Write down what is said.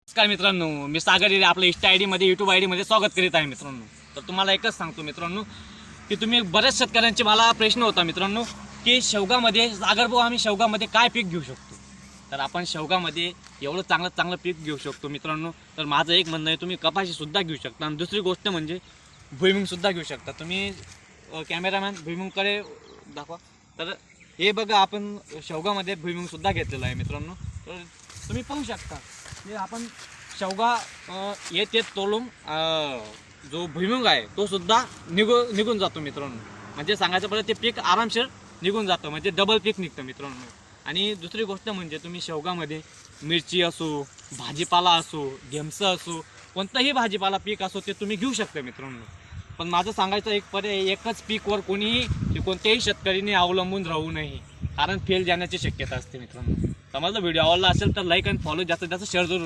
नमस्कार मित्रांनो, मी सागर हिरे आपल्या Insta I D YouTube I डीमध्ये स्वागत करीत आहे मित्रांनो. तर तुम्हाला एकच सांगतो मित्रांनो की तुम्ही बऱ्याच शेतकऱ्यांचे मला प्रश्न होता मित्रांनो की शेवगामध्ये सागर भाऊ आम्ही शेवगामध्ये काय पीक घेऊ शकतो. तर आपण शेवगामध्ये एवढं चांगलं पीक घेऊ शकतो मित्रांनो. तर माझं एक म्हणणं आहे, तुम्ही कपाशीसुद्धा घेऊ शकता आणि दुसरी गोष्ट म्हणजे भुईमुगसुद्धा घेऊ शकता. तुम्ही कॅमेरामॅन भुईमुगकडे दाखवा. तर हे बघा, आपण शेवगामध्ये भुईमुगसुद्धा घेतलेला आहे मित्रांनो. तर तुम्ही पाहू शकता हे आपण शेवगा येते तोलून जो भुईमुग आहे तो सुद्धा निघून जातो मित्रांनो. म्हणजे सांगायचं पडलं ते पीक आरामशीर निघून जातं, म्हणजे डबल पीक निघतं मित्रांनो. आणि दुसरी गोष्ट म्हणजे तुम्ही शेवगामध्ये मिरची असो, भाजीपाला असो, घेमसं असो, कोणतंही भाजीपाला पीक असो ते तुम्ही घेऊ शकता मित्रांनो. पण माझं सांगायचं एक पर्याय, एकच पीकवर कोणत्याही शेतकरीने अवलंबून राहू नये, कारण फेल जाण्याची शक्यता असते मित्रांनो. समजलं? व्हिडिओ आवडला असेल तर लाईक आणि फॉलो, जास्तीत जास्त शेअर जरूर.